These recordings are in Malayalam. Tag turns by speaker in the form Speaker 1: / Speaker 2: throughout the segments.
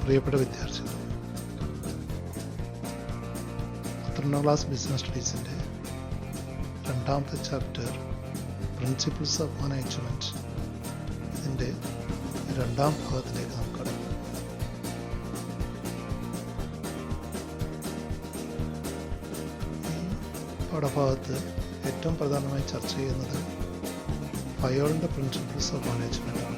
Speaker 1: പ്രിയപ്പെട്ട വിദ്യാർത്ഥികൾ, 12ാം ക്ലാസ് ബിസിനസ് സ്റ്റഡീസിൻ്റെ രണ്ടാമത്തെ ചാപ്റ്റർ പ്രിൻസിപ്പിൾസ് ഓഫ് മാനേജ്മെൻറ്റ്, ഇതിൻ്റെ രണ്ടാം ഭാഗത്തിലേക്ക് നമുക്ക് കടക്കാം. ഈ പാഠഭാഗത്ത് ഏറ്റവും പ്രധാനമായി ചർച്ച ചെയ്യുന്നത് ഫയോളിൻ്റെ പ്രിൻസിപ്പിൾസ് ഓഫ് മാനേജ്മെൻ്റ് ആണ്.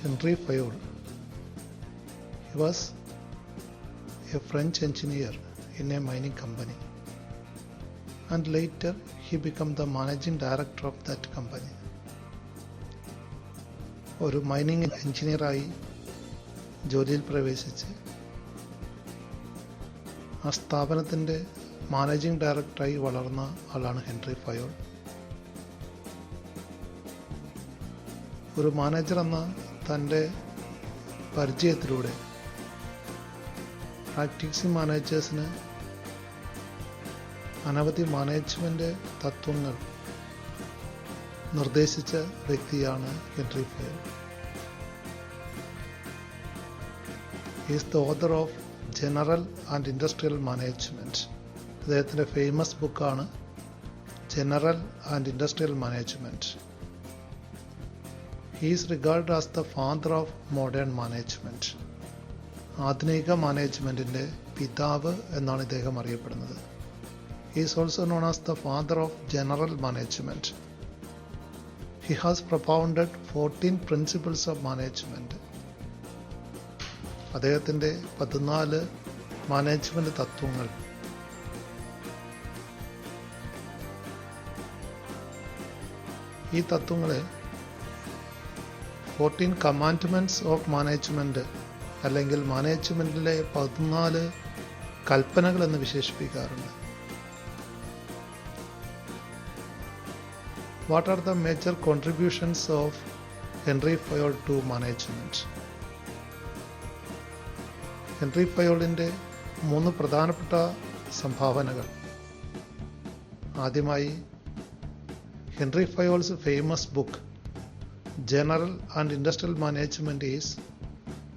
Speaker 1: Henry Fayol. He was a French engineer in a mining company, and later he became the managing director of that company. ഒരു മൈനിങ് എഞ്ചിനീയറായി ജോലിയിൽ പ്രവേശിച്ച് ആ സ്ഥാപനത്തിൻ്റെ മാനേജിംഗ് ഡയറക്ടറായി വളർന്ന ആളാണ് ഹെൻറി ഫയോൾ. ഒരു മാനേജർ എന്ന തൻ്റെ പരിചയത്തിലൂടെ പ്രാക്ടീസിങ് മാനേജേഴ്സിന് അനവധി മാനേജ്മെൻറ്റ് തത്വങ്ങൾ നിർദ്ദേശിച്ച വ്യക്തിയാണ് Henry Fayol. Is the author of general and industrial management. അദ്ദേഹത്തിൻ്റെ ഫേമസ് ബുക്കാണ് general and industrial management. He is regarded as the father of modern management. ആധുനിക മാനേജ്മെൻറ്റിൻ്റെ പിതാവ് എന്നാണ് ഇദ്ദേഹം അറിയപ്പെടുന്നത്. He is also known as the father of general management. He has propounded 14 principles of management. അദ്ദേഹത്തിൻ്റെ 14 മാനേജ്മെൻറ്റ് തത്വങ്ങൾ ഈ തത്വങ്ങളെ 14 കമാൻഡ്മെൻറ്റ്സ് ഓഫ് മാനേജ്മെൻറ്റ് അല്ലെങ്കിൽ മാനേജ്മെൻറ്റിലെ 14 കൽപ്പനകൾ എന്ന് വിശേഷിപ്പിക്കാറുണ്ട്. What are the major contributions of Henri Fayol to management? Henri ഫയോളിൻ്റെ 3 പ്രധാനപ്പെട്ട സംഭാവനകൾ. ആദ്യമായി Henri Fayol's famous book General and Industrial Management is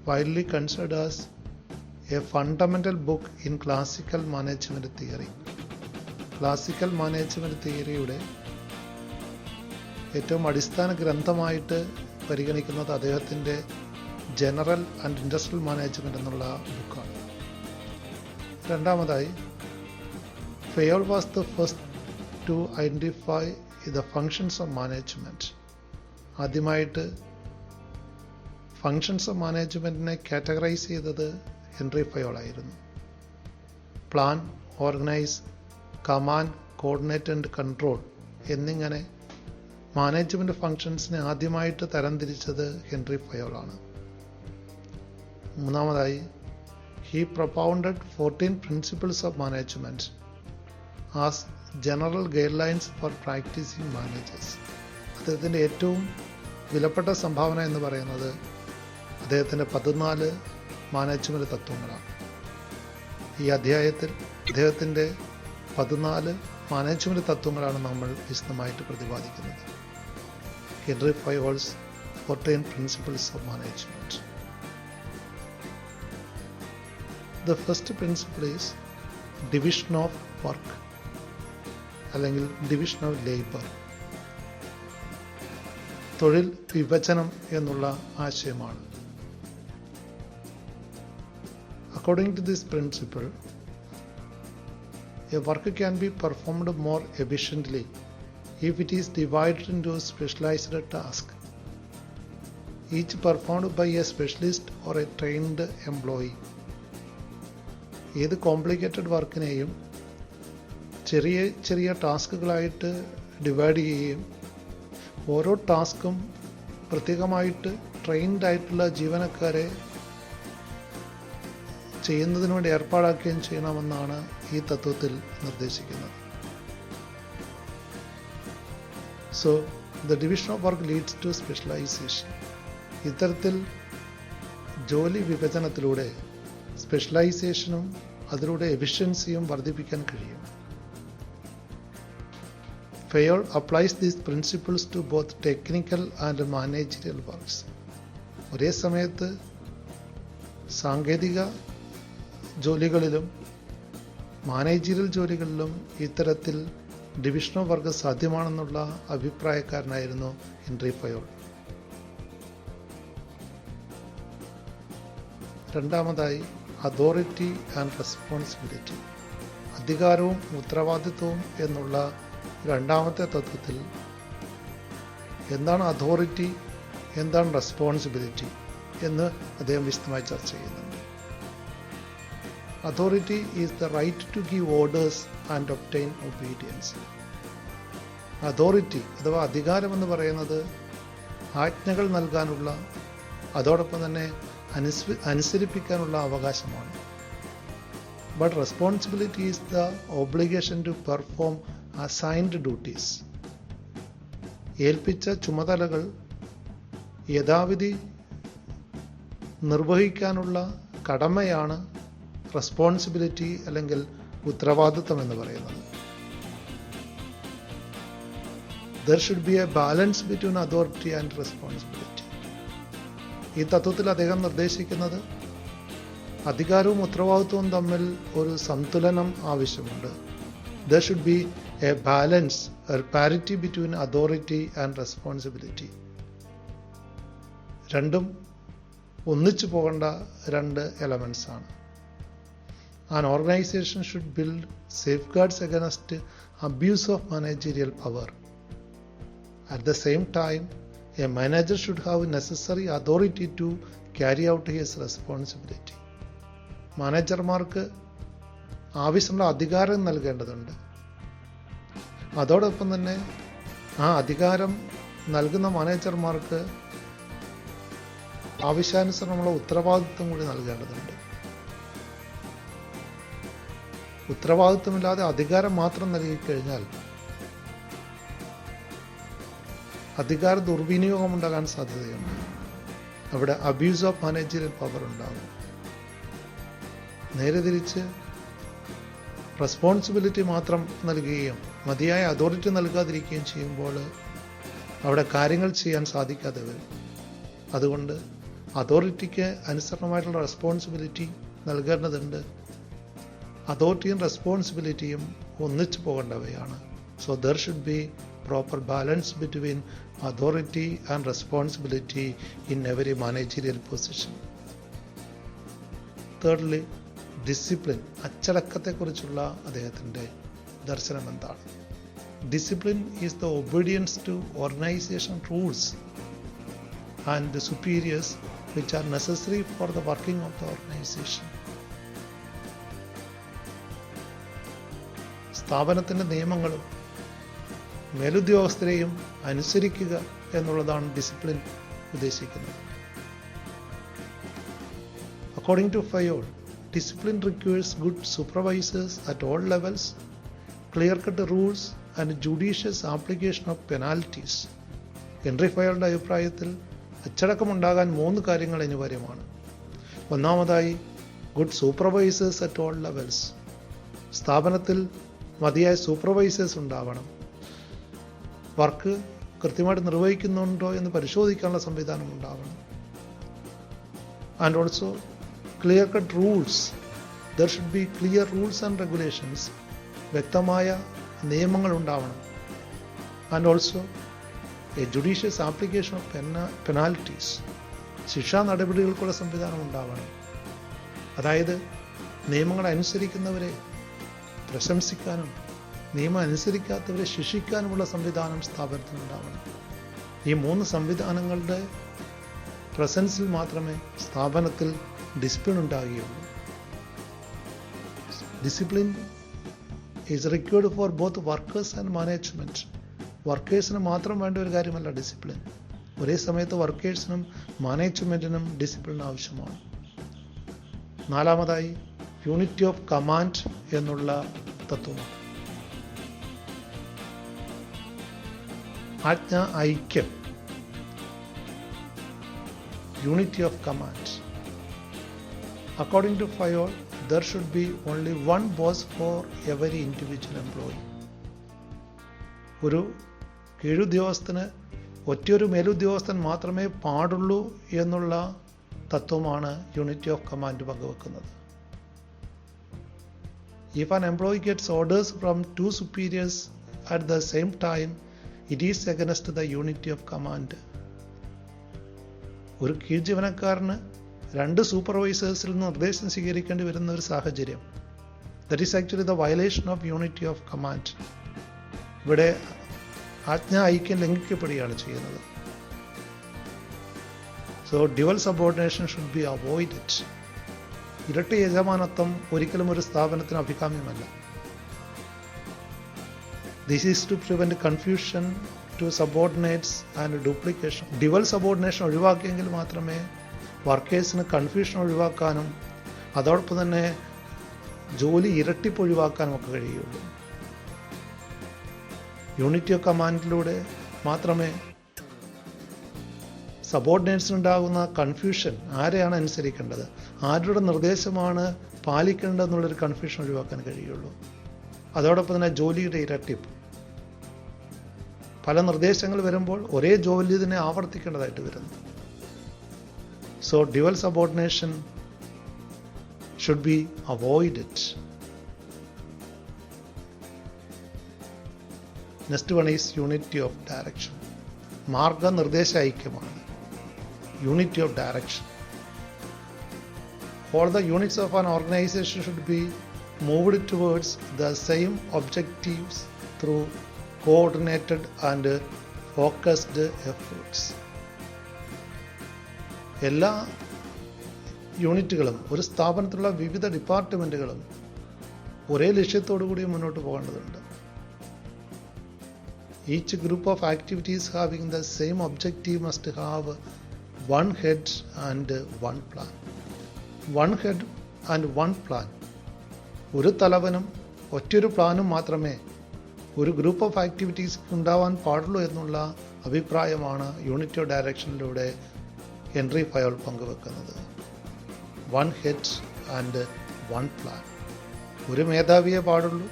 Speaker 1: widely considered as a fundamental book in classical management theory. Classical management തിയറിയുടെ ഏറ്റവും അടിസ്ഥാന ഗ്രന്ഥമായിട്ട് പരിഗണിക്കുന്നത് അദ്ദേഹത്തിൻ്റെ ജനറൽ ആൻഡ് ഇൻഡസ്ട്രിയൽ മാനേജ്മെൻറ്റ് എന്നുള്ള ബുക്കാണ്. രണ്ടാമതായി, Fayol was the first to identify the functions of management. ആദ്യമായിട്ട് ഫങ്ഷൻസ് ഓഫ് മാനേജ്മെൻറ്റിനെ കാറ്റഗറൈസ് ചെയ്തത് ഹെൻറി ഫയോൾ ആയിരുന്നു. Plan, organise, command, coordinate and control എന്നിങ്ങനെ മാനേജ്മെൻറ്റ് ഫങ്ഷൻസിനെ ആദ്യമായിട്ട് തരംതിരിച്ചത് ഹെൻറി ഫയോൾ ആണ്. മൂന്നാമതായി, he propounded 14 principles of management as general guidelines for practising managers. അദ്ദേഹത്തിൻ്റെ ഏറ്റവും വിലപ്പെട്ട സംഭാവന എന്ന് പറയുന്നത് അദ്ദേഹത്തിൻ്റെ 14 മാനേജ്മെൻറ്റ് തത്വങ്ങളാണ്. ഈ അധ്യായത്തിൽ അദ്ദേഹത്തിൻ്റെ 14 മാനേജ്മെൻറ്റ് തത്വങ്ങളാണ് നമ്മൾ വിശദമായിട്ട് പ്രതിപാദിക്കുന്നത്. Henri Fayol's 14 principles of management. The first principle is division of work അല്ലെങ്കിൽ ഡിവിഷൻ ഓഫ് ലേബർ. തൊഴിൽ വിഭജനം എന്നുള്ള ആശയമാണ്. According to this principle, a work can be performed more efficiently if it is divided into specialized tasks, each performed by a specialist or a trained employee. ഏത് കോംപ്ലിക്കേറ്റഡ് വർക്കിനെയും ചെറിയ ചെറിയ ടാസ്കുകളായിട്ട് ഡിവൈഡ് ചെയ്യുകയും ഓരോ ടാസ്കും പ്രത്യേകമായിട്ട് ട്രെയിൻഡ് ആയിട്ടുള്ള ജീവനക്കാരെ ചെയ്യുന്നതിന് വേണ്ടി ഏർപ്പാടാക്കുകയും ചെയ്യണമെന്നാണ് ഈ തത്വത്തിൽ നിർദ്ദേശിക്കുന്നത്. So the division of work leads to specialisation. ഇത്തരത്തിൽ ജോലി വിഭജനത്തിലൂടെ സ്പെഷ്യലൈസേഷനും അതിലൂടെ എഫിഷ്യൻസിയും വർദ്ധിപ്പിക്കാൻ കഴിയും. Fayol applies these principles to both technical and managerial works. ഒരേ സമയത്ത് സാങ്കേതിക ജോലികളിലും മാനേജീരിയൽ ജോലികളിലും ഇത്തരത്തിൽ ഡിവിഷൻ ഓഫ് വർക്ക് സാധ്യമാണെന്നുള്ള അഭിപ്രായക്കാരനായിരുന്നു ഹെൻറി ഫയോൾ. രണ്ടാമതായി അതോറിറ്റി ആൻഡ് റെസ്പോൺസിബിലിറ്റി. അധികാരവും ഉത്തരവാദിത്വവും എന്നുള്ള രണ്ടാമത്തെ തത്വത്തിൽ എന്താണ് അതോറിറ്റി, എന്താണ് റെസ്പോൺസിബിലിറ്റി എന്ന് അദ്ദേഹം വിശദമായി ചർച്ച ചെയ്യുന്നുണ്ട്. Authority is the right to give orders and obtain obedience. Authority അഥവാ അധികാരമെന്ന് പറയുന്നത് ആജ്ഞകൾ നൽകാനുള്ള, അതോടൊപ്പം തന്നെ അനുസരിപ്പിക്കാനുള്ള അവകാശമാണ്. But responsibility is the obligation to perform assigned duties. ഏൽപ്പിച്ച ചുമതലകൾ യഥാവിധി നിർവഹിക്കാനുള്ള കടമയാണ് റെസ്പോൺസിബിലിറ്റി അല്ലെങ്കിൽ ഉത്തരവാദിത്വം എന്ന് പറയുന്നത്. There should be a balance between authority and responsibility. ഈ തത്വത്തിൽ അദ്ദേഹം നിർദ്ദേശിക്കുന്നത് അധികാരവും ഉത്തരവാദിത്വവും തമ്മിൽ ഒരു സന്തുലനം ആവശ്യമുണ്ട്. There should be a balance or parity between authority and responsibility. രണ്ടും ഒന്നിച്ചു പോകേണ്ട രണ്ട് എലമെന്റ്സ് ആണ്. An organization should build safeguards against abuse of managerial power. At the same time, a manager should have necessary authority to carry out his responsibility. മാനേജർമാർക്ക് ആവശ്യമുള്ള അധികാരം നൽകേണ്ടതുണ്ട്. അതോടൊപ്പം തന്നെ ആ അധികാരം നൽകുന്ന മാനേജർമാർക്ക് ആവശ്യാനുസരണമുള്ള ഉത്തരവാദിത്വം കൂടി നൽകേണ്ടതുണ്ട്. ഉത്തരവാദിത്വമില്ലാതെ അധികാരം മാത്രം നൽകിക്കഴിഞ്ഞാൽ അധികാര ദുർവിനിയോഗം ഉണ്ടാകാൻ സാധ്യതയുണ്ട്. അവിടെ അബ്യൂസ് ഓഫ് മാനേജറിയൽ പവർ ഉണ്ടാകും. നേരെ തിരിച്ച് റെസ്പോൺസിബിലിറ്റി മാത്രം നൽകുകയും മതിയായ അതോറിറ്റി നൽകാതിരിക്കുകയും ചെയ്യുമ്പോൾ അവിടെ കാര്യങ്ങൾ ചെയ്യാൻ സാധിക്കാതെ വരും. അതുകൊണ്ട് അതോറിറ്റിക്ക് അനുസരണമായിട്ടുള്ള റെസ്പോൺസിബിലിറ്റി നൽകേണ്ടതുണ്ട്. അതോറിറ്റിയും റെസ്പോൺസിബിലിറ്റിയും ഒന്നിച്ചു പോകേണ്ടവയാണ്. So there should be proper balance between authority and responsibility in every managerial position. Thirdly, discipline. അച്ചടക്കത്തെക്കുറിച്ചുള്ള അദ്ദേഹത്തിൻ്റെ ദർശനം എന്താണ്? Discipline is the obedience to organization rules and the superiors which are necessary for the working of the organization. സ്ഥാപനത്തിൻ്റെ നിയമങ്ങളും മേലുദ്യോഗസ്ഥരെയും അനുസരിക്കുക എന്നുള്ളതാണ് ഡിസിപ്ലിൻ ഉദ്ദേശിക്കുന്നത്. According to Fayol, discipline requires good supervisors at all levels, clear-cut rules and judicious application of penalties. Henri ഫയോളിന്റെ അഭിപ്രായത്തിൽ അച്ചടക്കമുണ്ടാകാൻ 3 കാര്യങ്ങൾ അനിവാര്യമാണ്. ഒന്നാമതായി good supervisors at all levels. സ്ഥാപനത്തിൽ മതിയായ സൂപ്പർവൈസേഴ്സ് ഉണ്ടാവണം. വർക്ക് കൃത്യമായിട്ട് നിർവഹിക്കുന്നുണ്ടോ എന്ന് പരിശോധിക്കാനുള്ള സംവിധാനം ഉണ്ടാവണം. And also clear cut rules. There should B clear rules and regulations. വ്യക്തമായ നിയമങ്ങൾ ഉണ്ടാവണം. And also A judicious application of penalties. ശിക്ഷാ നടപടികൾക്കുള്ള സംവിധാനം ഉണ്ടാവണം. അതായത് നിയമങ്ങൾ അനുസരിക്കുന്നവരെ പ്രശംസിക്കാനും നിയമം അനുസരിക്കാത്തവരെ ശിക്ഷിക്കാനുമുള്ള സംവിധാനം സ്ഥാപനത്തിനുണ്ടാവണം. ഈ 3 സംവിധാനങ്ങളുടെ പ്രസൻസിൽ മാത്രമേ സ്ഥാപനത്തിൽ ഡിസിപ്ലിൻ ഉണ്ടാകുകയുള്ളൂ. Discipline is required for both workers and management. വർക്കേഴ്സിന് മാത്രം വേണ്ട ഒരു കാര്യമല്ല ഡിസിപ്ലിൻ. ഒരേ സമയത്ത് വർക്കേഴ്സിനും മാനേജ്മെന്റിനും ഡിസിപ്ലിൻ ആവശ്യമാണ്. നാലാമതായി യൂണിറ്റി ഓഫ് കമാൻഡ് എന്നുള്ള തത്വമാണ്. ആജ്ഞ ഐക്യം. Unity of command. According to Fayol, there should be only one boss for every individual employee. ഒരു കീഴുദ്യോഗസ്ഥന് ഒറ്റയൊരു മേലുദ്യോഗസ്ഥൻ മാത്രമേ പാടുള്ളൂ എന്നുള്ള തത്വമാണ് യൂണിറ്റി ഓഫ് കമാൻഡ് പങ്കുവെക്കുന്നത്. If an employee gets orders from two superiors at the same time, it is against the unity of command. ഒരു കീഴ് ജീവനക്കാരന് രണ്ട് സൂപ്പർവൈസേഴ്സിൽ നിന്ന് നിർദ്ദേശം സ്വീകരിക്കേണ്ടി വരുന്ന ഒരു സാഹചര്യം, that is actually the violation of unity of command. ഇവിടെ ആജ്ഞാ ഐക്യം ലംഘിക്കപ്പെടുകയാണ് ചെയ്യുന്നത്. So dual subordination should be avoided. ഇരട്ട യജമാനത്വം ഒരിക്കലും ഒരു സ്ഥാപനത്തിന് അഭികാമ്യമല്ല. This is to prevent confusion to subordinates and duplication. Dual subordination ഒഴിവാക്കിയെങ്കിൽ മാത്രമേ വർക്കേഴ്സിന് കൺഫ്യൂഷൻ ഒഴിവാക്കാനും അതോടൊപ്പം തന്നെ ജോലി ഇരട്ടിപ്പ് ഒഴിവാക്കാനും ഒക്കെ കഴിയുള്ളൂ. യൂണിറ്റി ഓഫ് കമാൻഡിലൂടെ മാത്രമേ സബോർഡിനേറ്റ്സിനുണ്ടാകുന്ന കൺഫ്യൂഷൻ, ആരെയാണ് അനുസരിക്കേണ്ടത്, ആരുടെ നിർദ്ദേശമാണ് പാലിക്കേണ്ടതെന്നുള്ളൊരു കൺഫ്യൂഷൻ ഒഴിവാക്കാൻ കഴിയുള്ളൂ. അതോടൊപ്പം തന്നെ ജോലിയുടെ ഇരട്ടിപ്പ്. പല നിർദ്ദേശങ്ങൾ വരുമ്പോൾ ഒരേ ജോലി തന്നെ ആവർത്തിക്കേണ്ടതായിട്ട് വരുന്നു. So dual subordination should be avoided. Next one is unity of direction. മാർഗനിർദ്ദേശ ഐക്യമാണ് unity of direction. All the units of an organization should be moved towards the same objectives through coordinated and focused efforts. എല്ലാ യൂണിറ്റുകളും ഒരു സ്ഥാപനത്തിലുള്ള വിവിധ ഡിപ്പാർട്ട്മെൻറ്റുകളും ഒരേ ലക്ഷ്യത്തോടു കൂടി മുന്നോട്ട് പോകേണ്ടതുണ്ട്. Each group of activities having the same objective must have one head and one plan. One head and one plan. ഒരു തലവനും ഒറ്റൊരു പ്ലാനും മാത്രമേ ഒരു ഗ്രൂപ്പ് ഓഫ് ആക്ടിവിറ്റീസ് ഉണ്ടാവാൻ പാടുള്ളൂ എന്നുള്ള അഭിപ്രായമാണ് യൂണിറ്റി ഓഫ് ഡയറക്ഷനിലൂടെ ഹെൻറി ഫയോൾ പങ്കുവെക്കുന്നത്. One head and one plan. ഒരു മേധാവിയെ പാടുള്ളൂ.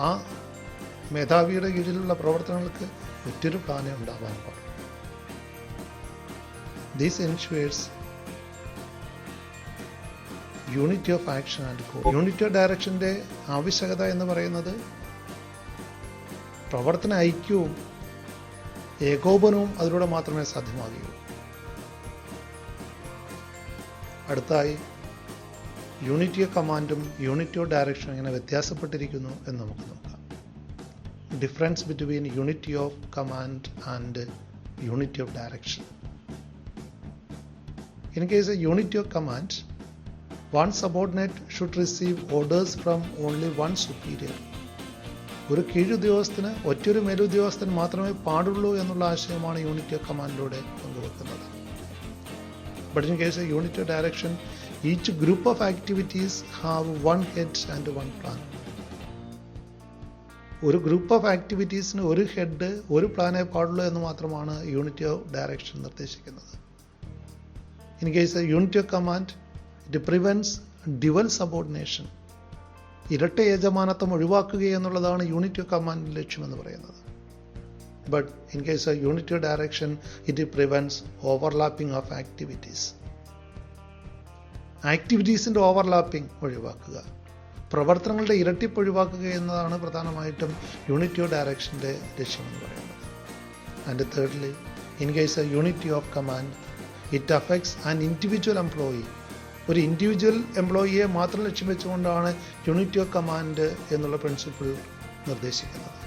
Speaker 1: ആ മേധാവിയുടെ കീഴിലുള്ള പ്രവർത്തനങ്ങൾക്ക് ഒറ്റൊരു പ്ലാനേ ഉണ്ടാവാൻ പാടുള്ളൂ. This ensures unity of action and coordination. Unity of ഡയറക്ഷൻ്റെ ആവശ്യകത എന്ന് പറയുന്നത് പ്രവർത്തന ഐക്യവും ഏകോപനവും അതിലൂടെ മാത്രമേ സാധ്യമാകുകയുള്ളൂ. അടുത്തായി യൂണിറ്റി ഓഫ് കമാൻഡും യൂണിറ്റി ഓഫ് ഡയറക്ഷനും എങ്ങനെ വ്യത്യാസപ്പെട്ടിരിക്കുന്നു എന്ന് നമുക്ക് നോക്കാം. Difference between unity of command and unity of direction. In case of unity of command, one subordinate should receive orders from only one superior. ഒരു കീഴുദ്യോഗസ്ഥന് ഒറ്റൊരു മേലുദ്യോഗസ്ഥൻ മാത്രമേ പാടുള്ളൂ എന്നുള്ള ആശയമാണ് യൂണിറ്റി ഓഫ് കമാൻഡിലൂടെ പങ്കുവെക്കുന്നത്. But in case of unity of direction, each group of activities have one head and one plan. ഒരു ഗ്രൂപ്പ് ഓഫ് ആക്ടിവിറ്റീസിന് ഒരു ഹെഡ് ഒരു പ്ലാനേ പാടുള്ളൂ എന്ന് മാത്രമാണ് യൂണിറ്റി ഓഫ് ഡയറക്ഷൻ നിർദ്ദേശിക്കുന്നത്. In case of unity of command, it prevents dual subordination. ഇരട്ട യജമാനത്വം ഒഴിവാക്കുക എന്നുള്ളതാണ് യൂണിറ്റി ഓഫ് കമാൻഡിന്റെ ലക്ഷ്യമെന്ന് പറയുന്നത്. But in case of unity of direction, it prevents overlapping of activities. ആക്ടിവിറ്റീസിന്റെ ഓവർലാപ്പിംഗ് ഒഴിവാക്കുക, പ്രവർത്തനങ്ങളുടെ ഇരട്ടിപ്പ് ഒഴിവാക്കുക എന്നതാണ് പ്രധാനമായിട്ടും യൂണിറ്റി ഓഫ് ഡയറക്ഷന്റെ ലക്ഷ്യമെന്ന് പറയുന്നത്. And thirdly, in case of unity of command, it affects an individual employee. ഒരു ഇൻഡിവിജ്വൽ എംപ്ലോയിയെ മാത്രം ലക്ഷ്യം വെച്ചുകൊണ്ടാണ് യൂണിറ്റി ഓഫ് കമാൻഡ് എന്നുള്ള പ്രിൻസിപ്പിൾ നിർദ്ദേശിക്കുന്നത്.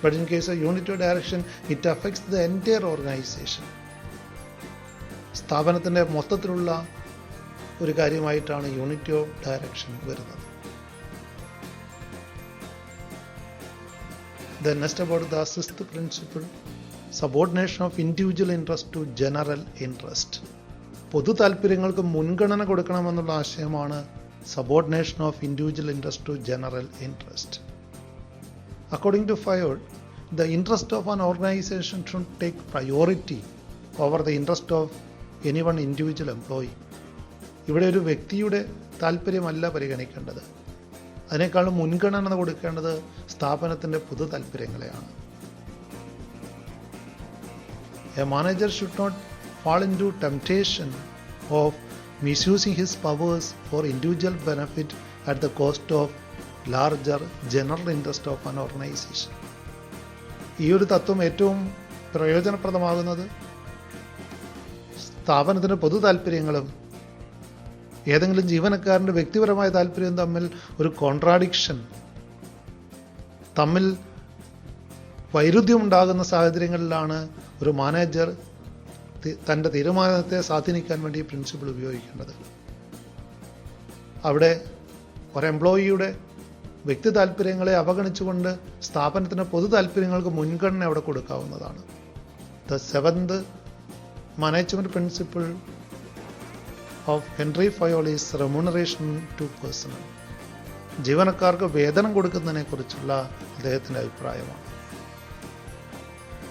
Speaker 1: But in case of unity of direction, it affects the entire organisation. സ്ഥാപനത്തിൻ്റെ മൊത്തത്തിലുള്ള ഒരു കാര്യമായിട്ടാണ് യൂണിറ്റി ഓഫ് ഡയറക്ഷൻ വരുന്നത്. Then next about the sixth principle, subordination of individual interest to general interest. പൊതു താല്പര്യങ്ങൾക്ക് മുൻഗണന കൊടുക്കണമെന്നുള്ള ആശയമാണ് subordination of individual interest to general interest. According to Fayol, the interest of an organization should take priority over the interest of any one individual employee. ഇവിടെ ഒരു വ്യക്തിയുടെ താല്പര്യമല്ല പരിഗണിക്കേണ്ടത്, അതിനേക്കാളും മുൻഗണന കൊടുക്കേണ്ടത് സ്ഥാപനത്തിൻ്റെ പൊതു താല്പര്യങ്ങളെയാണ്. A manager should not fall into temptation of misusing his powers for individual benefit at the cost of larger general interest of an organization. ഈ ഒരു തത്വം ഏറ്റവും പ്രയോജനപ്രദമാകുന്നത് സ്ഥാപനത്തിൻ്റെ പൊതു താല്പര്യങ്ങളും ഏതെങ്കിലും ജീവനക്കാരൻ്റെ വ്യക്തിപരമായ താല്പര്യവും തമ്മിൽ ഒരു കോൺട്രാഡിക്ഷൻ, തമ്മിൽ വൈരുദ്ധ്യമുണ്ടാകുന്ന സാഹചര്യങ്ങളിലാണ് ഒരു മാനേജർ തൻ്റെ തീരുമാനത്തെ സ്വാധീനിക്കാൻ വേണ്ടി ഈ പ്രിൻസിപ്പിൾ ഉപയോഗിക്കേണ്ടത്. അവിടെ ഒരു എംപ്ലോയിയുടെ വ്യക്തി താല്പര്യങ്ങളെ അവഗണിച്ചുകൊണ്ട് സ്ഥാപനത്തിൻ്റെ പൊതു താല്പര്യങ്ങൾക്ക് മുൻഗണന അവിടെ കൊടുക്കാവുന്നതാണ്. The seventh management principle of Henri Fayol is remuneration to personnel. ജീവനക്കാർക്ക് വേതനം കൊടുക്കുന്നതിനെ കുറിച്ചുള്ള അദ്ദേഹത്തിൻ്റെ അഭിപ്രായമാണ്.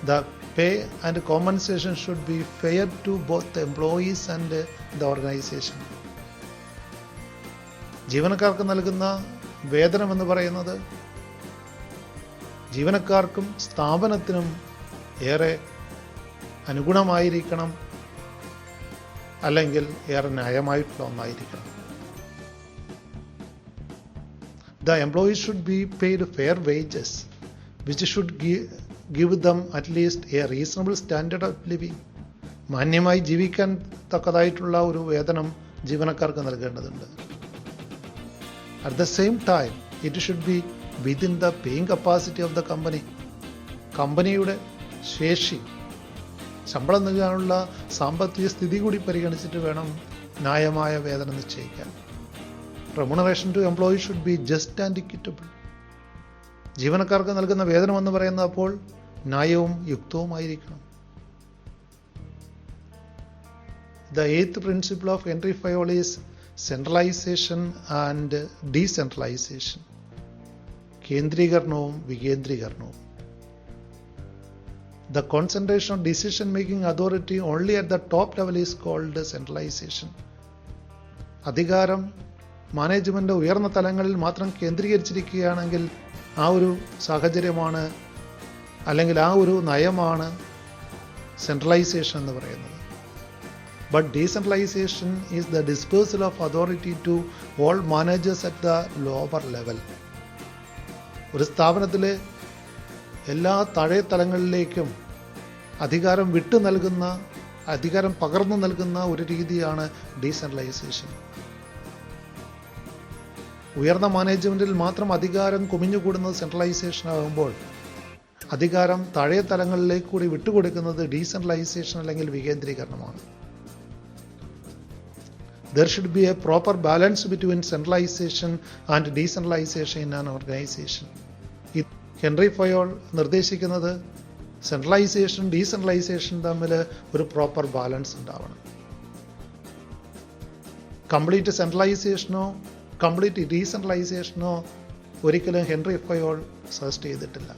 Speaker 1: The pay and compensation should be fair to both the employees and the organization. ജീവനക്കാർക്ക് നൽകുന്ന വേതനം എന്ന് പറയുന്നത് ജീവനക്കാർക്കും സ്ഥാപനത്തിനും ഏറെ അനുഗുണമായിരിക്കണം, അല്ലെങ്കിൽ ഏറെ ന്യായമായിട്ടുള്ള ഒന്നായിരിക്കണം. The employees should be paid fair wages, which should give them at least a reasonable standard of living. മാന്യമായി ജീവിക്കാൻ തക്കതായിട്ടുള്ള ഒരു വേതനം ജീവനക്കാർക്ക് നൽകേണ്ടതുണ്ട്. At the same time, it should be within the paying capacity of the company. കമ്പനിയുടെ ശേഷി, ശമ്പളം നൽകാനുള്ള സാമ്പത്തിക സ്ഥിതി കൂടി പരിഗണിച്ചിട്ട് വേണം ന്യായമായ വേതനം നിശ്ചയിക്കാൻ. Remuneration to employees should be just and equitable. ജീവനക്കാർക്ക് നൽകുന്ന വേതനം എന്ന് പറയുന്നത് അപ്പോൾ ന്യായവും യുക്തവുമായിരിക്കണം. The eighth principle of Henry Fayol is centralization and decentralization. കേന്ദ്രീകരണവും വികേന്ദ്രീകരണവും. The concentration of decision-making authority only at the top level is called centralization. അധികാരം മാനേജ്മെന്റ് ഉയർന്ന തലങ്ങളിൽ മാത്രം കേന്ദ്രീകരിച്ചിരിക്കുകയാണെങ്കിൽ ആ ഒരു സാഹചര്യമാണ്, അല്ലെങ്കിൽ ആ ഒരു നയമാണ് സെൻട്രലൈസേഷൻ എന്ന് പറയുന്നത്. But decentralisation is the dispersal of authority to all managers at the lower level. ഒരു സ്ഥാപനത്തിലെ എല്ലാ താഴെ തലങ്ങളിലേക്കും അധികാരം വിട്ടു നൽകുന്ന, അധികാരം പകർന്നു നൽകുന്ന ഒരു രീതിയാണ് ഡീസെൻട്രലൈസേഷൻ. ഉയർന്ന മാനേജ്മെന്റിൽ മാത്രം അധികാരം കുമിഞ്ഞുകൂടുന്നത് സെൻട്രലൈസേഷൻ ആകുമ്പോൾ, അധികാരം താഴെ തലങ്ങളിലേക്ക് കൂടി വിട്ടുകൊടുക്കുന്നത് ഡീസെൻട്രലൈസേഷൻ അല്ലെങ്കിൽ വികേന്ദ്രീകരണമാണ്. There should be a proper balance between centralization and decentralization in an organization. Henry Fayol നിർദ്ദേശിക്കുന്നത് സെൻട്രലൈസേഷൻ ഡീസെൻട്രലൈസേഷൻ തമ്മിൽ ഒരു പ്രോപ്പർ ബാലൻസ് ഉണ്ടാവണം. കംപ്ലീറ്റ് സെൻട്രലൈസേഷനോ കംപ്ലീറ്റ് ഡീസെൻട്രലൈസേഷനോ ഒരിക്കലും ഹെൻറി ഫയോൾ സജസ്റ്റ് ചെയ്തിട്ടില്ല.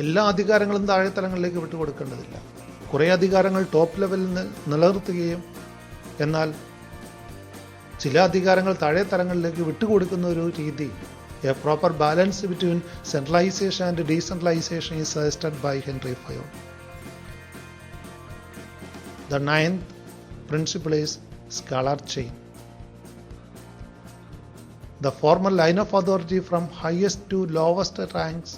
Speaker 1: എല്ലാ അധികാരങ്ങളും താഴെ തലങ്ങളിലേക്ക് വിട്ടുകൊടുക്കേണ്ടതില്ല. കുറേ അധികാരങ്ങൾ ടോപ്പ് ലെവലിൽ നിലനിർത്തുകയും എന്നാൽ ചില അധികാരങ്ങൾ താഴെ തലങ്ങളിലേക്ക് വിട്ടുകൊടുക്കുന്ന ഒരു രീതി, a proper balance between centralization and decentralization is suggested by Henry Fayol. The ninth principle is scalar chain. The formal line of authority from highest to lowest ranks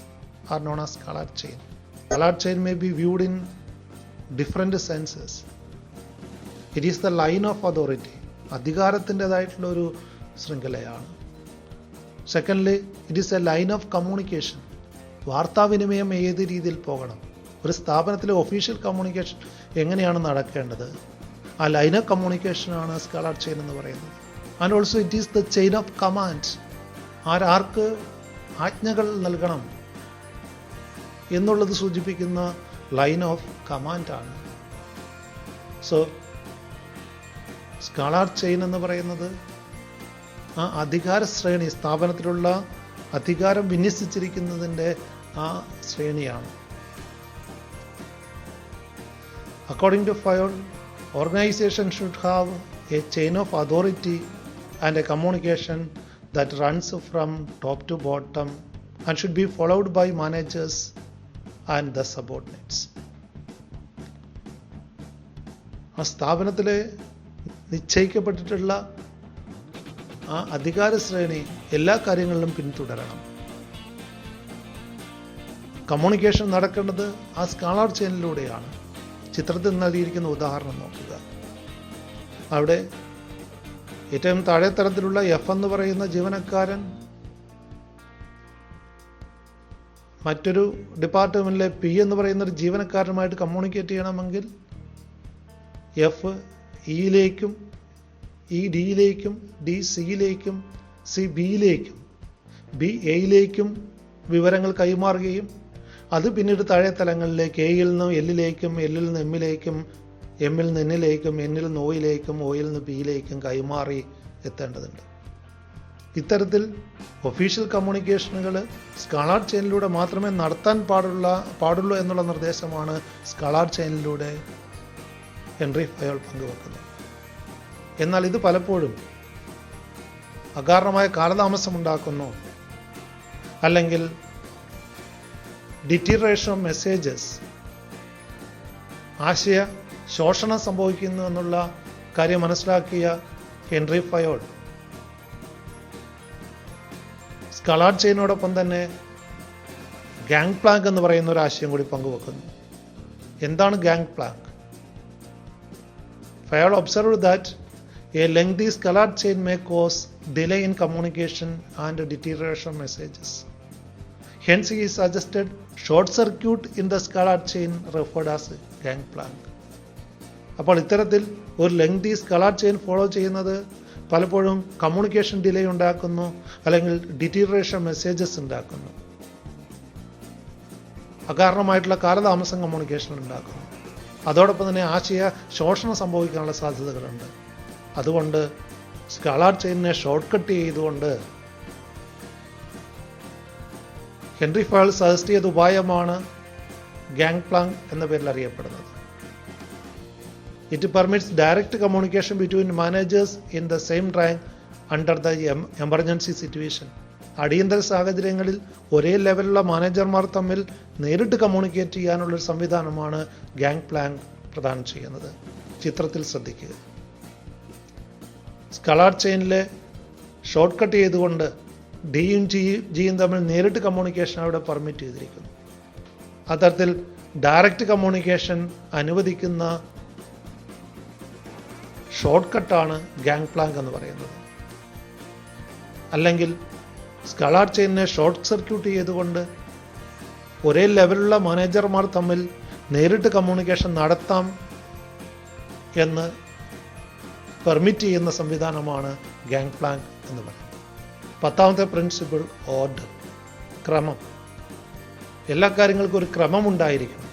Speaker 1: are known as scalar chain. Scalar chain may be viewed in different senses. It is the line of authority. അധികാരത്തിൻ്റെതായിട്ടുള്ള ഒരു ശൃംഖലയാണ്. Secondly, it is a line of communication. വാർത്താവിനിമയം ഏത് രീതിയിൽ പോകണം, ഒരു സ്ഥാപനത്തിലെ ഒഫീഷ്യൽ കമ്മ്യൂണിക്കേഷൻ എങ്ങനെയാണ് നടക്കേണ്ടത്, ആ ലൈൻ ഓഫ് കമ്മ്യൂണിക്കേഷനാണ് സ്കാലർ ചെയിൻ എന്ന് പറയുന്നത്. And also it is the chain of command. ആർക്ക് ആജ്ഞകൾ നൽകണം എന്നുള്ളത് സൂചിപ്പിക്കുന്ന ലൈൻ ഓഫ് കമാൻഡാണ്. സോ സ്കാലർ ചെയിൻ എന്ന് പറയുന്നത് ആ അധികാര ശ്രേണി, സ്ഥാപനത്തിലുള്ള അധികാരം വിന്യസിച്ചിരിക്കുന്നതിൻ്റെ ആ ശ്രേണിയാണ്. According to Fayol, organisation should have a chain of authority and a communication that runs from top to bottom and should be followed by managers and the subordinates. ആ സ്ഥാപനത്തിലെ നിശ്ചയിക്കപ്പെട്ടിട്ടുള്ള ആ അധികാര ശ്രേണി എല്ലാ കാര്യങ്ങളിലും പിന്തുടരണം. കമ്മ്യൂണിക്കേഷൻ നടക്കേണ്ടത് ആ സ്കാളർ ചെയിനിലൂടെയാണ്. ചിത്രത്തിൽ നൽകിയിരിക്കുന്ന ഉദാഹരണം നോക്കുക. അവിടെ ഏറ്റവും താഴെ തരത്തിലുള്ള എഫ് എന്ന് പറയുന്ന ജീവനക്കാരൻ മറ്റൊരു ഡിപ്പാർട്ട്മെന്റിലെ പി എന്ന് പറയുന്ന ഒരു ജീവനക്കാരനുമായിട്ട് കമ്മ്യൂണിക്കേറ്റ് ചെയ്യണമെങ്കിൽ എഫ് ഇയിലേക്കും ഇ ഡിയിലേക്കും ഡി സിയിലേക്കും സി ബിയിലേക്കും ബി എയിലേക്കും വിവരങ്ങൾ കൈമാറുകയും അത് പിന്നീട് താഴെ തലങ്ങളിലേക്ക് എയിൽ നിന്ന് എല്ലിലേക്കും എല്ലിൽ നിന്ന് എമ്മിലേക്കും എമ്മിൽ നിന്ന് എന്നിലേക്കും എന്നിൽ നിന്ന് ഒയിലേക്കും ഒയിൽ നിന്ന് ബിയിലേക്കും കൈമാറി എത്തേണ്ടതുണ്ട്. ഇത്തരത്തിൽ ഒഫീഷ്യൽ കമ്മ്യൂണിക്കേഷനുകൾ സ്കാളർ ചെയിനിലൂടെ മാത്രമേ നടത്താൻ പാടുള്ളൂ എന്നുള്ള നിർദ്ദേശമാണ് സ്കാളർ ചെയിനിലൂടെ ഹെൻറി ഫയോൾ പങ്കുവെക്കുന്നത്. എന്നാൽ ഇത് പലപ്പോഴും അകാരണമായ കാലതാമസമുണ്ടാക്കുന്നു, അല്ലെങ്കിൽ ഡിറ്റീറേഷൻ ഓഫ് മെസ്സേജസ്, ആശയ ശോഷണം സംഭവിക്കുന്നു എന്നുള്ള കാര്യം മനസ്സിലാക്കിയ ഹെൻറി ഫയോൾ സ്കാളർ ചെയിനോടൊപ്പം തന്നെ ഗാങ് പ്ലാങ്ക് എന്ന് പറയുന്ന ഒരു ആശയം കൂടി പങ്കുവെക്കുന്നു. എന്താണ് gang plank? Fayol observe that a lengthy scalar chain may cause delay in communication and deterioration of messages. Hence he suggested short circuit in the scalar chain referred as gangplank. അപ്പോൾ ഇത്തരത്തിൽ ഒരു ലെങ്തി സ്കാളർ ചെയിൻ ഫോളോ ചെയ്യുന്നത് പലപ്പോഴും കമ്മ്യൂണിക്കേഷൻ ഡിലേ ഉണ്ടാക്കുന്നു, അല്ലെങ്കിൽ ഡിറ്റീറിയേഷൻ മെസ്സേജസ് ഉണ്ടാക്കുന്നു, അകാരണമായിട്ടുള്ള കാലതാമസം കമ്മ്യൂണിക്കേഷൻ ഉണ്ടാക്കുന്നു. അതോടൊപ്പം തന്നെ ആശയ ശോഷണം സംഭവിക്കാനുള്ള സാധ്യതകളുണ്ട്. അതുകൊണ്ട് സ്കാളർ ചെയിനിനെ ഷോർട്ട് കട്ട് ചെയ്തുകൊണ്ട് ഹെൻറി ഫയോൾ സജസ്റ്റ് ചെയ്ത ഉപായമാണ് ഗാങ് പ്ലാങ്ക് എന്ന പേരിൽ അറിയപ്പെടുന്നത്. It permits direct communication between managers in the same rank under the emergency situation. അടിയന്തര സാഹചര്യങ്ങളിൽ ഒരേ ലെവലിലുള്ള മാനേജർമാർ തമ്മിൽ നേരിട്ട് കമ്മ്യൂണിക്കേറ്റ് ചെയ്യാനുള്ളൊരു സംവിധാനമാണ് ഗാങ് പ്ലാങ്ക് പ്രദാനം ചെയ്യുന്നത്. ചിത്രത്തിൽ ശ്രദ്ധിക്കുക. സ്കാളർ ചെയിനിലെ ഷോർട്ട് കട്ട് ചെയ്തുകൊണ്ട് ഡിയും ജിയും തമ്മിൽ നേരിട്ട് കമ്മ്യൂണിക്കേഷൻ അവിടെ പെർമിറ്റ് ചെയ്തിരിക്കുന്നു. അത്തരത്തിൽ ഡയറക്റ്റ് കമ്മ്യൂണിക്കേഷൻ അനുവദിക്കുന്ന ഷോർട്ട് കട്ടാണ് ഗാങ് പ്ലാങ്ക് എന്ന് പറയുന്നത്. അല്ലെങ്കിൽ സ്കാളർ ചെയിനിനെ ഷോർട്ട് സർക്യൂട്ട് ചെയ്തുകൊണ്ട് ഒരേ ലെവലിലുള്ള മാനേജർമാർ തമ്മിൽ നേരിട്ട് കമ്മ്യൂണിക്കേഷൻ നടത്താം എന്ന് പെർമിറ്റ് ചെയ്യുന്ന സംവിധാനമാണ് ഗാങ് പ്ലാങ്ക് എന്ന് പറയുന്നത്. 10ാമത്തെ പ്രിൻസിപ്പിൾ ഓർഡർ, ക്രമം. എല്ലാ കാര്യങ്ങൾക്കും ഒരു ക്രമം ഉണ്ടായിരിക്കണം.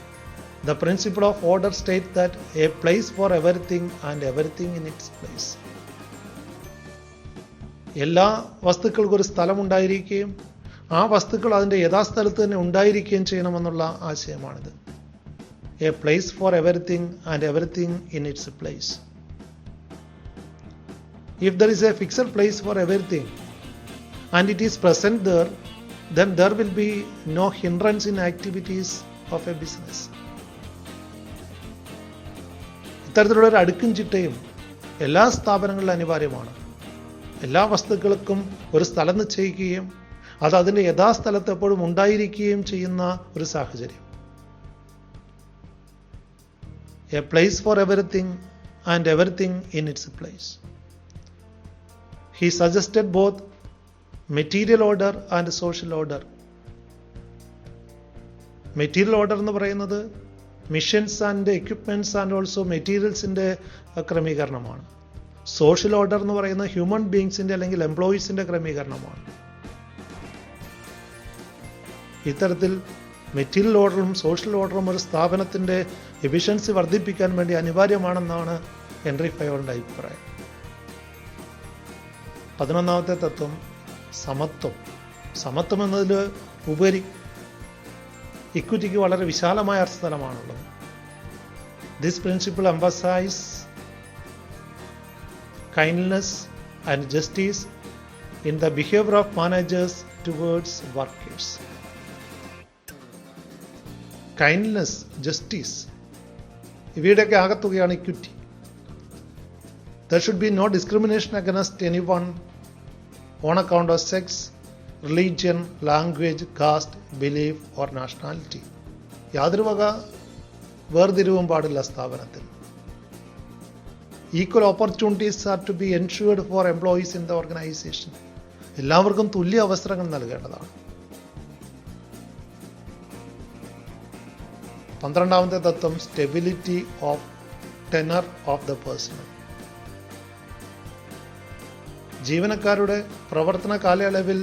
Speaker 1: The principle of order state that A place for everything and everything in its place. എല്ലാ വസ്തുക്കൾക്കും ഒരു സ്ഥലം ഉണ്ടായിരിക്കുകയും ആ വസ്തുക്കൾ അതിൻ്റെ യഥാസ്ഥലത്ത് തന്നെ ഉണ്ടായിരിക്കുകയും ചെയ്യണമെന്നുള്ള ആശയമാണിത്. A place for everything and everything in its place. If there is a fixed place for everything and it is present there, then there will be no hindrance in activities of a business. ഇത്തരത്തിലുള്ള ഒരു അടുക്കും ചിട്ടയും എല്ലാ സ്ഥാപനങ്ങളിലും അനിവാര്യമാണ്. എല്ലാ വസ്തുക്കൾക്കും ഒരു സ്ഥലം നിശ്ചയിക്കുകയും അത് അതിൻ്റെ യഥാസ്ഥലത്ത് എപ്പോഴും ഉണ്ടായിരിക്കുകയും ചെയ്യുന്ന ഒരു സാഹചര്യം. A place for everything and everything in its place. He suggested both material order and social order. Material order എന്ന് പറയുന്നത് machines and equipments and also മെറ്റീരിയൽസിന്റെ ക്രമീകരണമാണ്. സോഷ്യൽ ഓർഡർ എന്ന് പറയുന്നത് ഹ്യൂമൻ ബീങ്സിന്റെ അല്ലെങ്കിൽ എംപ്ലോയീസിന്റെ ക്രമീകരണമാണ്. ഇത്തരത്തിൽ മെറ്റീരിയൽ ഓർഡറും സോഷ്യൽ ഓർഡറും ഒരു സ്ഥാപനത്തിന്റെ എഫിഷ്യൻസി വർദ്ധിപ്പിക്കാൻ വേണ്ടി അനിവാര്യമാണെന്നാണ് ഹെൻറി ഫയോളിന്റെ അഭിപ്രായം. 11ാമത്തെ തത്വം സമത്വം. സമത്വം എന്നതിൽ ഉപരി ഇക്വിറ്റിക്ക് വളരെ വിശാലമായ അർത്ഥതലമാണുള്ളത്. This principle emphasise kindness and justice in the behavior of managers towards workers. Kindness, justice, ഇവയുടെയൊക്കെ ആകത്തുകയാണ് equity. There should be no discrimination against anyone on account of sex, religion, language, caste, belief or nationality. യാതൊരു വക വേർതിരിവും പാടില്ല സ്ഥാപനത്തിൽ. Equal opportunities are to be ensured for employees in the organization. എല്ലാവർക്കും തുല്യ അവസരങ്ങൾ നൽകേണ്ടതാണ്. 12ാമത്തെ തത്വം stability of tenor of the personal. ജീവനക്കാരുടെ പ്രവർത്തന കാലയളവിൽ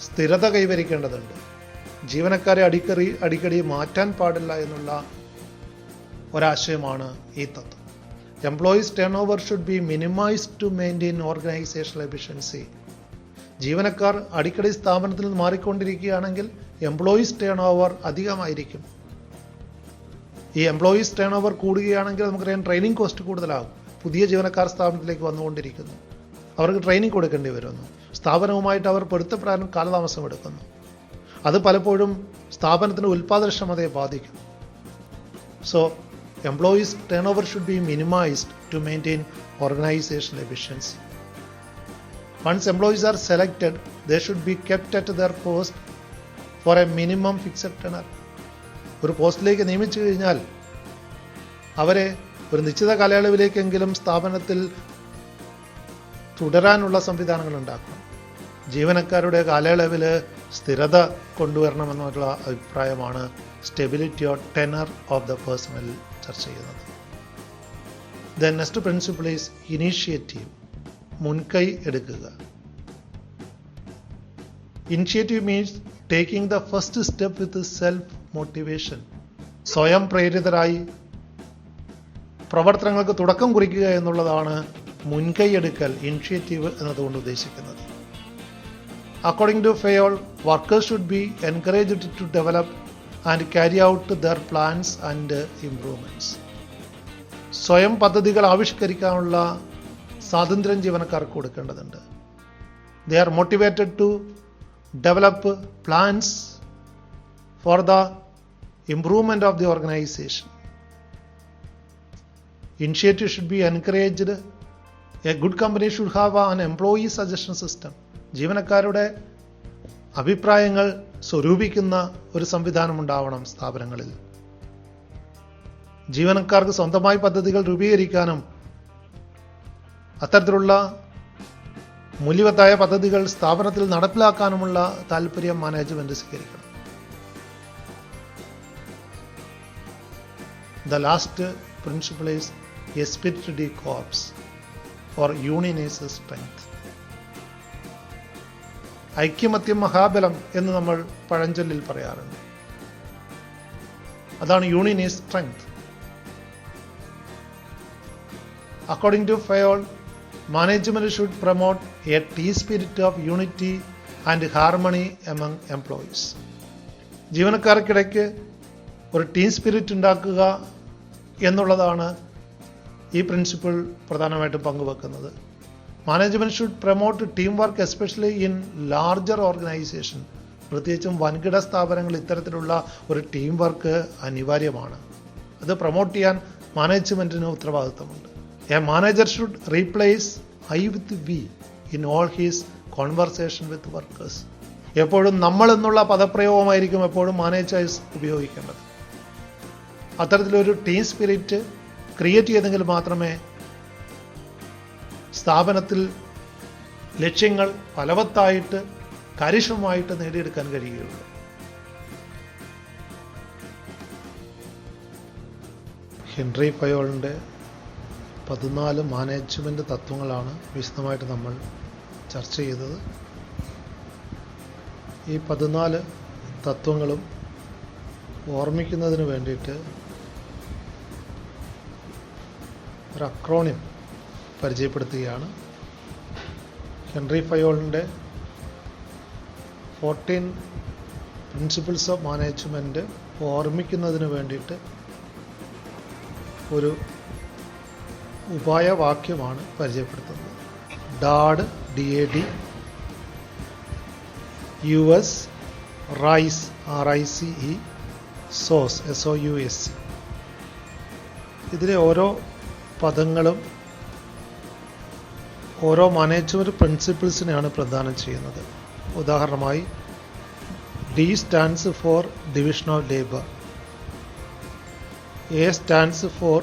Speaker 1: സ്ഥിരത കൈവരിക്കേണ്ടതുണ്ട്. ജീവനക്കാരെ അടിക്കടി മാറ്റാൻ പാടില്ല എന്നുള്ള ഒരാശയമാണ് ഈ തത്വം. Employees turn over should be minimised to maintain organisational efficiency. ജീവനക്കാർ അടിക്കടി സ്ഥാപനത്തിൽ നിന്ന് മാറിക്കൊണ്ടിരിക്കുകയാണെങ്കിൽ എംപ്ലോയീസ് ടേൺ ഓവർ അധികമായിരിക്കും. ഈ എംപ്ലോയീസ് ടേൺ ഓവർ കൂടുകയാണെങ്കിൽ നമുക്കറിയാം ട്രെയിനിങ് കോസ്റ്റ് കൂടുതലാകും. പുതിയ ജീവനക്കാർ സ്ഥാപനത്തിലേക്ക് വന്നുകൊണ്ടിരിക്കുന്നു, അവർക്ക് ട്രെയിനിങ് കൊടുക്കേണ്ടി വരുന്നു, സ്ഥാപനവുമായിട്ട് അവർ പൊരുത്തപ്പെടാൻ കാലതാമസം എടുക്കുന്നു. അത് പലപ്പോഴും സ്ഥാപനത്തിൻ്റെ ഉൽപ്പാദനക്ഷമതയെ ബാധിക്കും. So employees turn over should be minimised to maintain organisational efficiency. Once employees are selected, they should be kept at their post for a minimum fixed tenure. ഒരു പോസ്റ്റിലേക്ക് നിയമിച്ചു കഴിഞ്ഞാൽ അവരെ ഒരു നിശ്ചിത കാലയളവിലേക്കെങ്കിലും സ്ഥാപനത്തിൽ തുടരാനുള്ള സംവിധാനങ്ങൾ ഉണ്ടാക്കണം. ജീവനക്കാരുടെ കാലയളവിൽ സ്ഥിരത കൊണ്ടുവരണമെന്നുള്ള അഭിപ്രായമാണ് stability or tenor of the personal ചർച്ച ചെയ്യുന്നത്. The next principle is initiative, മുൻകൈ എടുക്കുക. Initiative means taking the first step with self motivation. സ്വയം പ്രേരിതരായി പ്രവർത്തനങ്ങൾക്ക് തുടക്കം കുറിക്കുക എന്നുള്ളതാണ് മുൻകൈ എടുക്കൽ, ഇനിഷ്യേറ്റീവ് എന്നതുകൊണ്ട് ഉദ്ദേശിക്കുന്നത്. According to Fayol, workers should be encouraged to develop and carry out their plans and improvements. സ്വയം പദ്ധതികൾ ആവിഷ്കരിക്കാനുള്ള സ്വാതന്ത്ര്യം ജീവനക്കാർക്ക് കൊടുക്കേണ്ടതുണ്ട്. They are motivated to develop plans for the improvement of the organisation. Initiative should be encouraged. A good company should have an employee suggestion system. ജീവനക്കാരുടെ അഭിപ്രായങ്ങൾ സ്വരൂപിക്കുന്ന ഒരു സംവിധാനം ഉണ്ടാവണം സ്ഥാപനങ്ങളിൽ. ജീവനക്കാർക്ക് സ്വന്തമായി പദ്ധതികൾ രൂപീകരിക്കാനും അത്തരത്തിലുള്ള മൂല്യവത്തായ പദ്ധതികൾ സ്ഥാപനത്തിൽ നടപ്പിലാക്കാനുമുള്ള താല്പര്യം മാനേജ്മെന്റ് സ്വീകരിക്കണം. The last principle is esprit de corps or union is strength. ഐക്യമത്യം മഹാബലം എന്ന് നമ്മൾ പഴഞ്ചൊല്ലിൽ പറയാറുണ്ട്. അതാണ് union is strength. According to Fayol, management should promote a team spirit of unity and harmony among employees. ജീവനക്കാർക്കിടയ്ക്ക് ഒരു ടീം സ്പിരിറ്റ് ഉണ്ടാക്കുക എന്നുള്ളതാണ് ഈ പ്രിൻസിപ്പിൾ പ്രധാനമായിട്ടും പങ്കുവെക്കുന്നത്. Management should promote team work especially in larger organisation. പ്രത്യേകിച്ചും വൻകിട സ്ഥാപനങ്ങൾ ഇത്തരത്തിലുള്ള ഒരു ടീം വർക്ക് അനിവാര്യമാണ്. അത് പ്രൊമോട്ട് ചെയ്യാൻ മാനേജ്മെന്റിന് ഉത്തരവാദിത്തമുണ്ട്. A manager should replace I with we in all his conversation with workers. എപ്പോഴും നമ്മൾ എന്നുള്ള പദപ്രയോഗമായിരിക്കും എപ്പോഴും മാനേജേഴ്സ് ഉപയോഗിക്കേണ്ടത്. അത്തരത്തിലൊരു ടീം സ്പിരിറ്റ് ക്രിയേറ്റ് ചെയ്തെങ്കിൽ മാത്രമേ സ്ഥാപനത്തിൽ ലക്ഷ്യങ്ങൾ ഫലവത്തായിട്ട് കാര്യക്ഷമമായിട്ട് നേടിയെടുക്കാൻ കഴിയുകയുള്ളൂ. ഹെൻറി ഫയോളിൻ്റെ 14 മാനേജ്മെൻറ്റ് തത്വങ്ങളാണ് വിശദമായിട്ട് നമ്മൾ ചർച്ച ചെയ്തത്. ഈ 14 തത്വങ്ങളും ഓർമ്മിക്കുന്നതിന് വേണ്ടിയിട്ട് ഒരു അക്രോണിം പരിചയപ്പെടുത്തുകയാണ്. ഹെൻറി ഫയോളിൻ്റെ 14 പ്രിൻസിപ്പിൾസ് ഓഫ് മാനേജ്മെൻറ്റ് ഓർമ്മിക്കുന്നതിന് വേണ്ടിയിട്ട് ഒരു ഉപായവാക്യമാണ് പരിചയപ്പെടുത്തുന്നത്. DAD, DAD, US, RICE, RICE, SOUS, SOUS. ഇതിലെ ഓരോ പദങ്ങളും ഓരോ മാനേജ്മെൻറ്റ് പ്രിൻസിപ്പിൾസിനെയാണ് പ്രദാനം ചെയ്യുന്നത്. ഉദാഹരണമായി D stands for division of labor. A stands for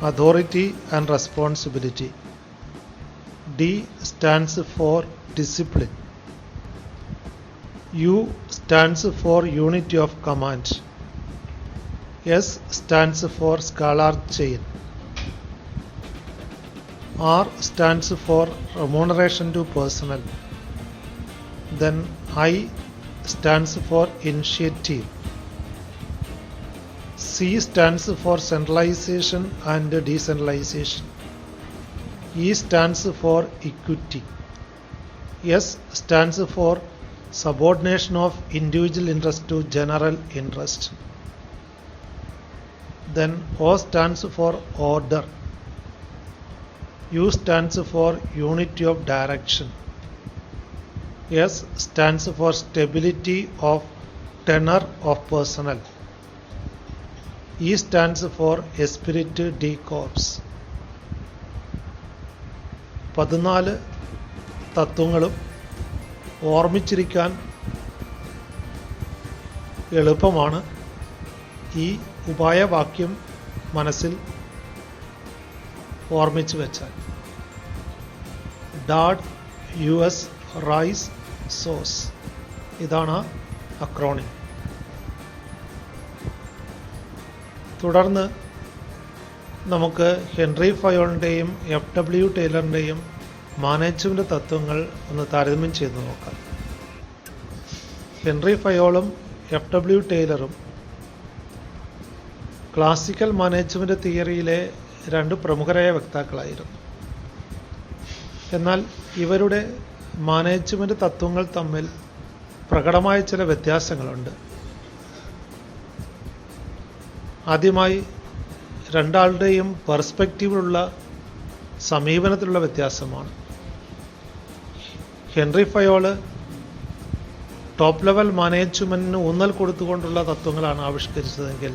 Speaker 1: authority and responsibility. D stands for discipline. U stands for unity of command. S stands for scalar chain. R stands for remuneration to personnel. Then I stands for initiative. C stands for centralization and decentralization. E stands for equity. S stands for subordination of individual interest to general interest. Then O stands for order. U stands for unity of direction. S stands for stability of tenure of personnel. E stands for esprit de corps. 14 തത്വങ്ങളും ഓർമ്മിച്ചിരിക്കാൻ എളുപ്പമാണ് ഈ ഉപായവാക്യം മനസ്സിൽ ഓർമ്മിച്ചു വെച്ചാൽ. DAD, US, RICE, SOUS. ഇതാണ് അക്രോണിം. തുടർന്ന് നമുക്ക് ഹെൻറി ഫയോളിൻ്റെയും FW ടൈലറിൻ്റെയും മാനേജ്മെൻറ്റ് തത്വങ്ങൾ ഒന്ന് താരതമ്യം ചെയ്ത് നോക്കാം. ഹെൻറി ഫയോളും FW ടൈലറും ക്ലാസിക്കൽ മാനേജ്മെൻറ്റ് തിയറിയിലെ 2 പ്രമുഖരായ വക്താക്കളായിരുന്നു. എന്നാൽ ഇവരുടെ മാനേജ്മെൻറ്റ് തത്വങ്ങൾ തമ്മിൽ പ്രകടമായ ചില വ്യത്യാസങ്ങളുണ്ട്. ആദ്യമായി രണ്ടാളുടെയും പെർസ്പെക്റ്റീവിലുള്ള സമീപനത്തിലുള്ള വ്യത്യാസമാണ്. ഹെൻറി ഫയോള് ടോപ്പ് ലെവൽ മാനേജ്മെൻറ്റിന് ഊന്നൽ കൊടുത്തുകൊണ്ടുള്ള തത്വങ്ങളാണ് ആവിഷ്കരിച്ചതെങ്കിൽ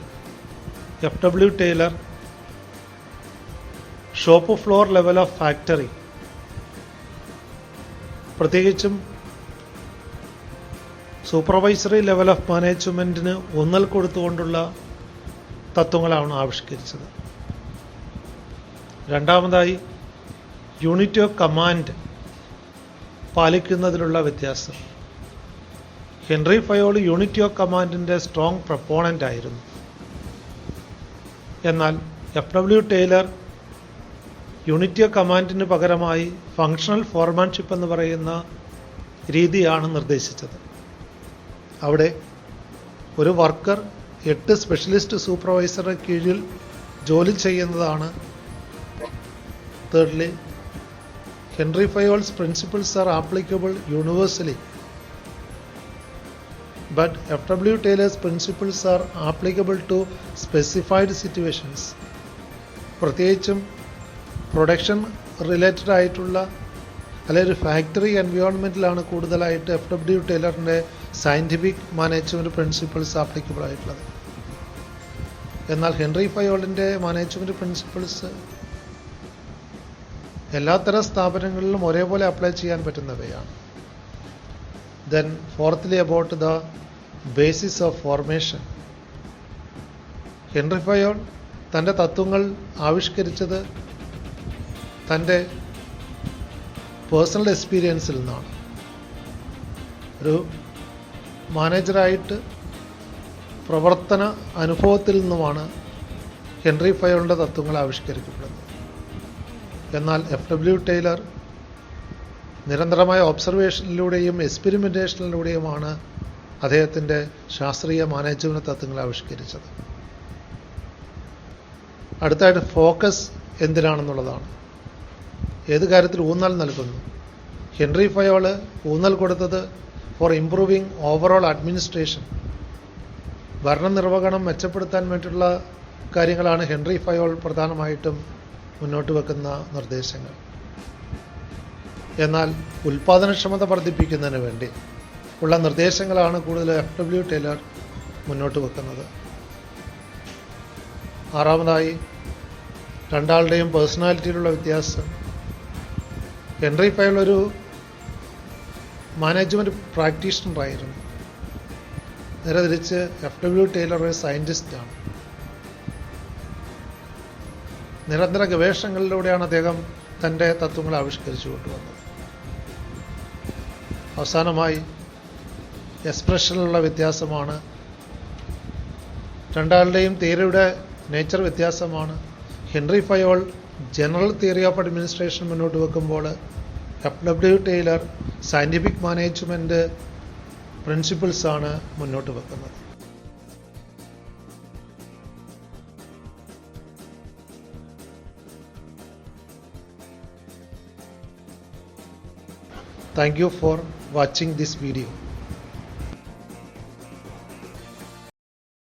Speaker 1: FW Taylor shop floor level of factory, പ്രത്യേകിച്ചും സൂപ്പർവൈസറി ലെവൽ ഓഫ് മാനേജ്മെൻറ്റിന് ഊന്നൽ കൊടുത്തുകൊണ്ടുള്ള തത്വങ്ങളാണ് ആവിഷ്കരിച്ചത്. രണ്ടാമതായി യൂണിറ്റി ഓഫ് കമാൻഡ് പാലിക്കുന്നതിലുള്ള വ്യത്യാസം. ഹെൻറി ഫയോൾ യൂണിറ്റി ഓഫ് കമാൻഡിൻ്റെ സ്ട്രോങ് പ്രപ്പോണൻ്റ് ആയിരുന്നു. എന്നാൽ FW ടൈലർ യൂണിറ്റി ഓഫ് കമാൻഡിന് പകരമായി ഫങ്ഷണൽ ഫോർമാൻഷിപ്പ് എന്ന് പറയുന്ന രീതിയാണ് നിർദ്ദേശിച്ചത്. അവിടെ ഒരു വർക്കർ 8 സ്പെഷ്യലിസ്റ്റ് സൂപ്പർവൈസറുടെ കീഴിൽ ജോലി ചെയ്യുന്നതാണ്. Thirdly, Henry Fayol's principles are applicable universally, but FW Taylor's principles are applicable to specified situations. പ്രത്യേകിച്ചും പ്രൊഡക്ഷൻ റിലേറ്റഡ് ആയിട്ടുള്ള അല്ലെങ്കിൽ ഒരു ഫാക്ടറി എൻവയോൺമെൻറ്റിലാണ് കൂടുതലായിട്ട് FW ടൈലറിൻ്റെ സയൻറ്റിഫിക് മാനേജ്മെൻറ്റ് പ്രിൻസിപ്പിൾസ് ആപ്ലിക്കബിൾ ആയിട്ടുള്ളത്. എന്നാൽ ഹെൻറി ഫയോളിൻ്റെ മാനേജ്മെൻറ്റ് പ്രിൻസിപ്പിൾസ് എല്ലാത്തരം സ്ഥാപനങ്ങളിലും ഒരേപോലെ അപ്ലൈ ചെയ്യാൻ പറ്റുന്നവയാണ്. Then fourthly about the basis of formation. Henry Fayol തൻ്റെ തത്വങ്ങൾ ആവിഷ്കരിച്ചത് തൻ്റെ പേഴ്സണൽ എക്സ്പീരിയൻസിൽ നിന്നാണ്. ഒരു മാനേജറായിട്ട് പ്രവർത്തന അനുഭവത്തിൽ നിന്നുമാണ് ഹെൻറി ഫയോളിൻ്റെ തത്വങ്ങൾ ആവിഷ്കരിക്കപ്പെടുന്നത്. എന്നാൽ FW ടൈലർ നിരന്തരമായ ഒബ്സർവേഷനിലൂടെയും എക്സ്പെരിമെൻറ്റേഷനിലൂടെയുമാണ് അദ്ദേഹത്തിൻ്റെ ശാസ്ത്രീയ മാനേജ്മെൻറ്റ് തത്വങ്ങൾ ആവിഷ്കരിച്ചത്. അടുത്തായിട്ട് ഫോക്കസ് എന്തിനാണെന്നുള്ളതാണ്. ഏത് കാര്യത്തിൽ ഊന്നൽ നൽകുന്നു? ഹെൻറി ഫയോള് ഊന്നൽ കൊടുത്തത് ഫോർ ഇംപ്രൂവിങ് ഓവറോൾ അഡ്മിനിസ്ട്രേഷൻ, ഭരണനിർവഹണം മെച്ചപ്പെടുത്താൻ വേണ്ടിയിട്ടുള്ള കാര്യങ്ങളാണ് ഹെൻറി ഫയോൾ പ്രധാനമായിട്ടും മുന്നോട്ട് വെക്കുന്ന നിർദ്ദേശങ്ങൾ. എന്നാൽ ഉൽപാദനക്ഷമത വർദ്ധിപ്പിക്കുന്നതിന് വേണ്ടി ഉള്ള നിർദ്ദേശങ്ങളാണ് കൂടുതൽ FW ടൈലർ മുന്നോട്ട് വെക്കുന്നത്. ആറാമതായി, രണ്ടാളുടെയും പേഴ്സണാലിറ്റിയിലുള്ള വ്യത്യാസം. ഹെൻറി ഫയൽ ഒരു മാനേജ്മെൻറ്റ് പ്രാക്ടീഷണറായിരുന്നു. നേരെ തിരിച്ച് FW ടൈലർ ഒരു സയൻറ്റിസ്റ്റാണ്. നിരന്തര ഗവേഷണങ്ങളിലൂടെയാണ് അദ്ദേഹം തൻ്റെ തത്വങ്ങൾ ആവിഷ്കരിച്ചു കൊണ്ടുവന്നത്. അവസാനമായി എക്സ്പ്രഷനിലുള്ള വ്യത്യാസമാണ്. രണ്ടാളുടെയും തിയറിയുടെ നേച്ചർ വ്യത്യാസമാണ്. Henry Fayol general theory of administration മുന്നോട്ട് വെക്കുമ്പോൾ FW ടൈലർ സയൻറ്റിഫിക് മാനേജ്മെൻറ്റ് പ്രിൻസിപ്പിൾസാണ് മുന്നോട്ട് വെക്കുന്നത്. Thank you for watching this video.